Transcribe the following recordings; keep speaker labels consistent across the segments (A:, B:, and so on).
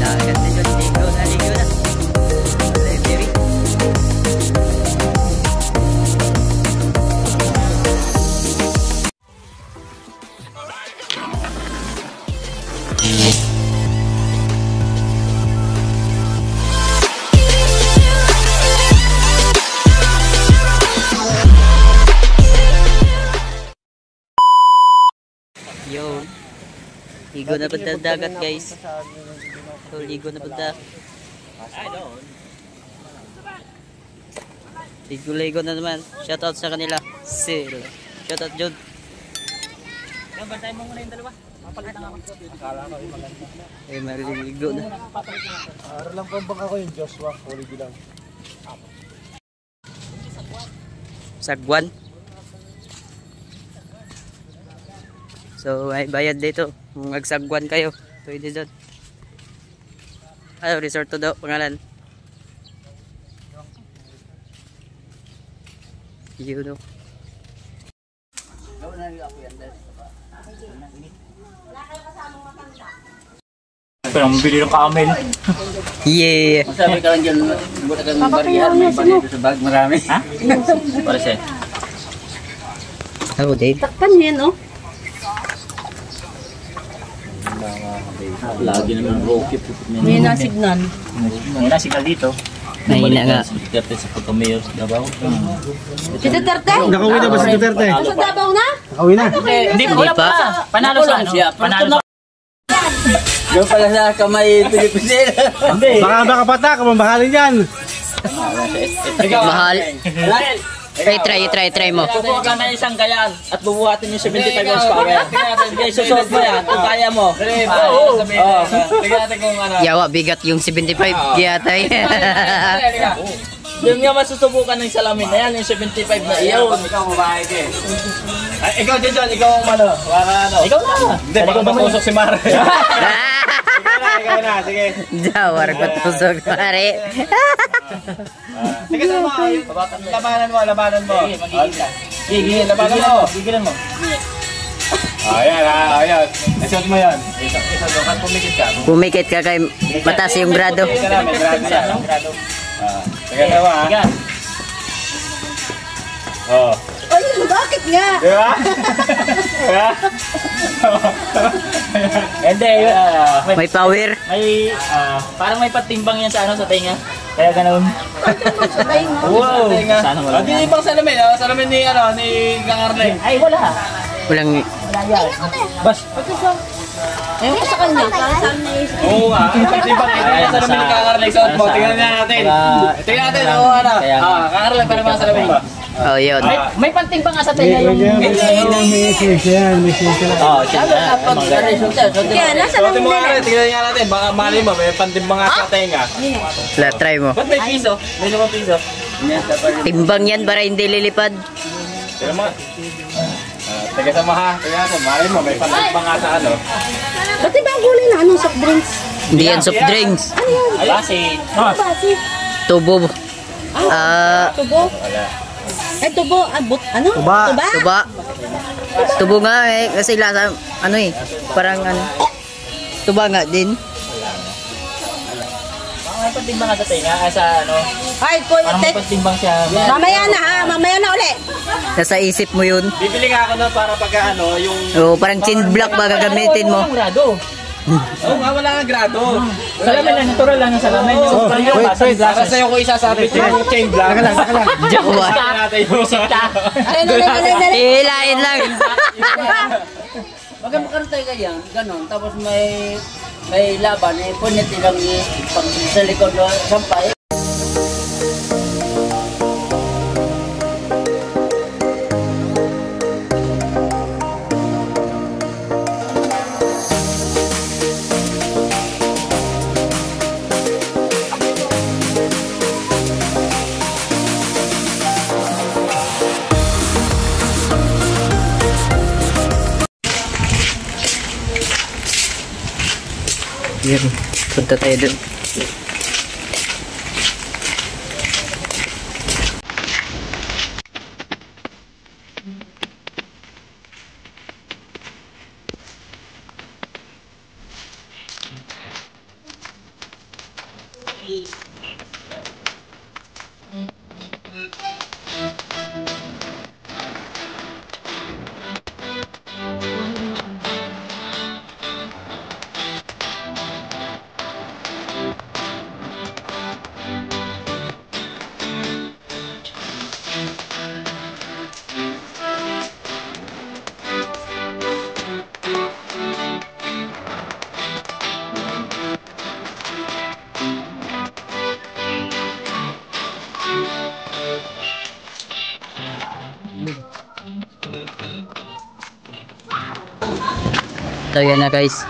A: Dagat na dyan. Ligo na, ligo na. Very. Yo, ligo na punta dagat guys. So, ligo na punta. Ligo na naman. Shoutout sa kanila. Sila. Shoutout Jod.
B: Bantayan mo muna yung dalawa. Mapalitan ako. Akala ko yung maganda.
A: Eh, maliligo na.
C: Araw lang pambang ako yung Joshua. Huli bilang.
A: Sagwan. So, may bayad dito. Kung magsagwan kayo, pwede dyan. Ano, resort to daw, pangalan. You know.
B: Pero mabili ng camel.
A: Yeah!
D: Masabi ka lang dyan, buta kang barihan, may panito sa bag, marami. Ha? Para siya.
A: Hello, Dave.
E: Takpan yan, oh.
D: Lagi naman rocket.
E: May na-signal.
B: May nasigal dito.
A: Mahina nga.
D: Duterte sa pagkamayos, Davao.
E: Si Duterte?
C: Nakauwi na ba si Duterte?
E: Sa Davao na?
C: Nakauwi na?
B: Hindi
A: Hindi pa.
B: Panalo sa ano? Panalo sa...
D: Doon pala sa kamay Pilipisil.
B: Hindi.
C: Baka pata, kamambahalin yan.
A: Mahal. Try mo.
D: Kukuha ka na isang gayan at bubuhatin yung 75 horsepower. Kaya susunod mo yan kung kaya mo. Oo. Tingnan natin kung ano.
A: Yawa, bigat yung 75. Giyatay.
D: Yung nga masusubukan ng salamin na yan, yung 75 na iyaw. Ikaw mabahay ka eh. Ikaw John, ikaw ang ano. Ikaw na. Hindi, baka matusok si Mara. Ikaw na, sige.
A: Jawar ko tusok, pare.
D: Sige, sama ka. Labanan mo. Sige, labanan mo. Gigilan mo. Ayan, ayan. Nasot mo yan. Isa doon, pumikit ka.
A: Pumikit ka kay mataas yung grado.
D: May grado siya, no? Sige, sama ha. Oo.
E: Ay, bakit nga?
D: Di ba? Hindi,
A: May power.
B: May... parang may patimbang yan sa ano, sa tenga. Kaya ganoon.
D: wow.
B: Sana wala.
D: Hindi ibang salamin, salamin ni Kang Arleng.
B: Ay, wala.
A: Walang...
B: Bas.
E: Ayun ko sa kanya. Saan naisip?
D: Oo nga, ibang ito yung salamin ni Kang Arleng. Suot mo, tingnan natin. Tingnan natin, ano. Kang Arleng, para mga salamin.
A: Oh, yun.
B: May pantimbang nga sa tenga yung...
C: May sensya yan, may sensya lang.
D: Oo, siya na.
E: Kaya, nasa
D: Suotin mo
E: lang
D: nga rin, tingnan nga natin. Baka mali mo, may pantimbang nga sa tenga.
A: Try mo.
D: Ba't may piso? May 5 piso.
A: Timbang yan para hindi lilipad.
D: Tingnan mo. Taga sa maha. Tingnan natin, mali mo, may pantimbang nga sa ano.
E: Pati ba ang gulay na anong soft drinks?
A: Hindi yan soft drinks.
E: Ano yan?
B: Basi.
E: Ano ba? Si
A: Tubo.
E: tubo? Ay, tubo. Ano?
C: Tuba.
A: Tuba. Tubo nga eh. Kasi lasa, ano eh. Parang ano. Tuba nga din.
B: May pantimbang nga sa tenga. Sa ano...
E: Ay, kuya,
B: Parang may pantimbang siya.
E: mamaya na ha. Mamaya na uli.
A: Nasa isip mo yun.
D: Bibili nga ako na para pagka ano, yung...
A: O, parang chin block ba gagamitin mo?
B: Walang grado.
D: Oo nga, wala nga grado.
B: Salamin lang, natural lang ang salamin.
C: Oh, wait.
D: Para sa'yo ko isasabit yung chain block.
C: Naka lang.
A: Jawa.
D: Natin yung
A: Hilain lang.
D: Pagka makarantay ka yan, gano'n, tapos may laban, punit nilang pag sa likod na sampay.
A: Yun. Punta tayo dun. So yan na guys.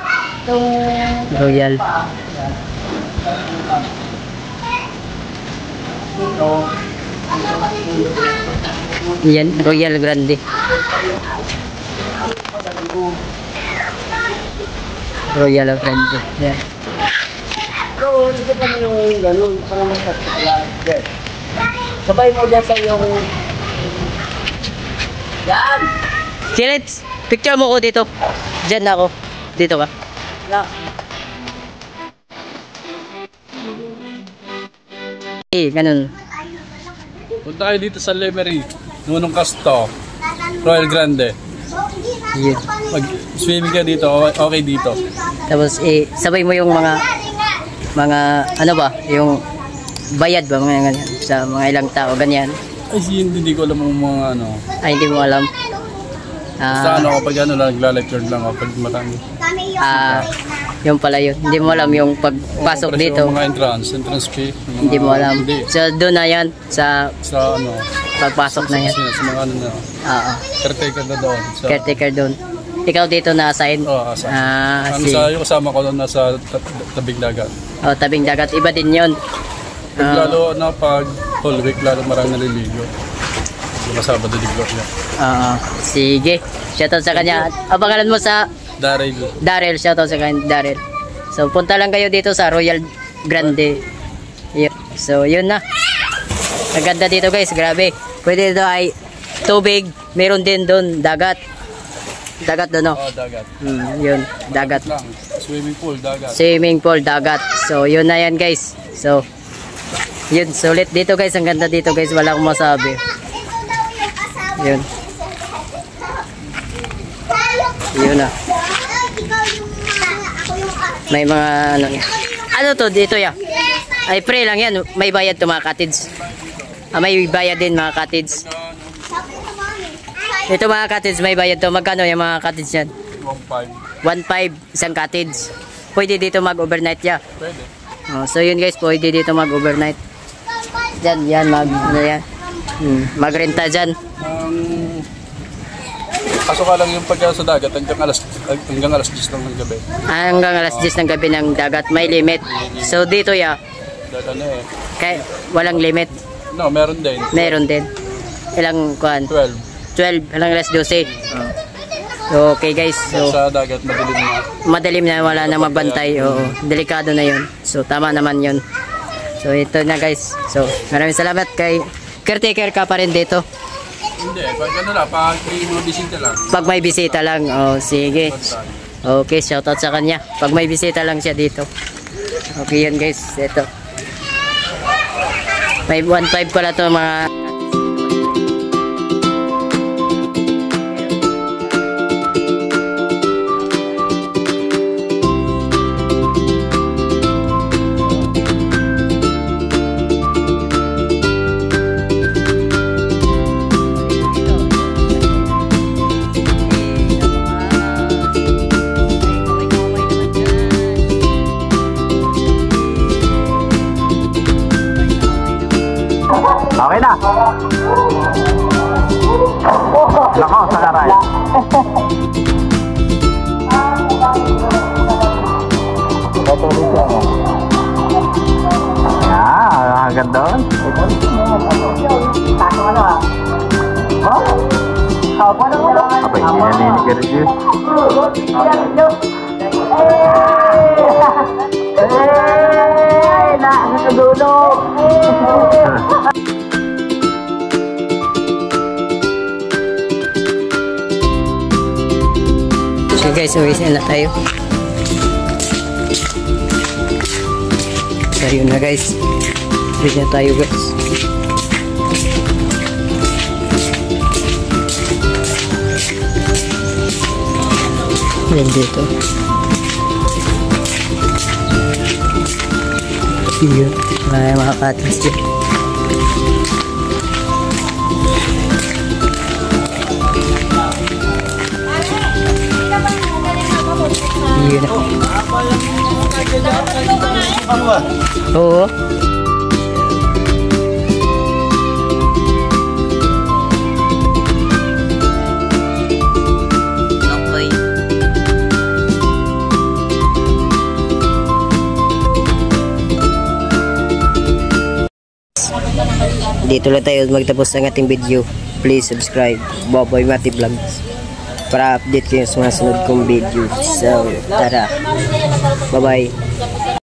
A: Royal. Yan, Royal Grande. Royal Grande. Yan.
C: Bro, hindi pa mo yung gano'n, para masakit. Sabay mo dyan sa yung... Yan!
A: Silence! Picture mo ko dito. Diyan na ako. Dito ka.
E: No.
A: Eh, ganun.
F: Punta kayo dito sa Lemery, Nunong Casto, Royal Grande.
A: Yun.
F: Mag-swimming ka dito, okay dito.
A: Tapos sabay mo yung mga ano ba, yung bayad ba mga ganyan sa mga ilang tao ganyan.
F: Ay, hindi ko alam ang mga ano.
A: Ay, hindi mo alam.
F: Sa ano, kapag ano lang, nagla-lecture lang kapag marami.
A: Yung pala yun. Hindi mo alam yung pagpasok dito.
F: Mga entrance fee.
A: Hindi mo alam.
F: Hindi.
A: So, doon na yan. Sa
F: ano,
A: pagpasok na yan.
F: Sa mga ano na.
A: Oo.
F: Caretaker na doon.
A: Caretaker doon. Ikaw dito na-assign?
F: Oo, assign. Yung kasama ko doon nasa tabing dagat.
A: Oh, tabing dagat. Iba din yun.
F: Lalo na pag whole week, lalo marami naliligo. Yung Sabado Liglo niya.
A: Sige. Shoutout sa kanya. Ang pangalan mo sa... Daryl. Shoutout sa kanya. Daryl. So, punta lang kayo dito sa Royal Grande. Yun. So, yun na. Ang ganda dito guys. Grabe. Pwede dito ay tubig. Meron din doon dagat. Dagat doon, no?
F: Oo, dagat.
A: Yun. Dagat.
F: Lang. Swimming pool, dagat.
A: Swimming pool, dagat. So, yun na yan guys. So, yun. Sulit dito guys. Ang ganda dito guys. Wala akong masabi. Yun. Yun na. May mga ano to dito ya? Ay pre lang yan. May bayad to mga cottage. May bayad din mga cottage. Ito mga cottage may bayad to. Magkano yung mga cottage yan? 1.5 isang cottage. Pwede dito mag-overnight ya?
F: Pwede.
A: So yun guys, pwede dito mag-overnight. Diyan, yan, ano yan. Magrenta dyan.
F: Kaso ka lang yung pagka sa dagat hanggang alas 10 lang ng gabi.
A: Hanggang alas 10 ng gabi ng dagat, may limit. So dito ya, kaya walang limit.
F: No, meron din.
A: Meron din. Ilang kuan? 12. Hanggang alas 12. So, okay guys. So,
F: sa dagat madilim na.
A: Madilim na, wala na magbantay. Oo, delikado na yun. So tama naman yun. So ito na guys. So maraming salamat kay caretaker ka pa rin dito.
F: Hindi, pag ano lang, pag may mga bisita lang.
A: Pag may bisita lang, oh sige. Okay, shoutout sa kanya. Pag may bisita lang siya dito. Okay yun guys, ito. May 1.5 pala to mga...
D: Okay na. Lako, sa karay. Hanggang doon. Apa ini review?
A: So guys, uwi na tayo. So yun na guys. Ready na tayo guys. Yan dito. Yun. May mga cuttings dyan. Yun na. Oo. Okay. Dito lang tayo magtapos ng ating video. Please subscribe Boboy Mati Vlogs para update kayo sa mga sunod kong video. So, tara. Bye-bye.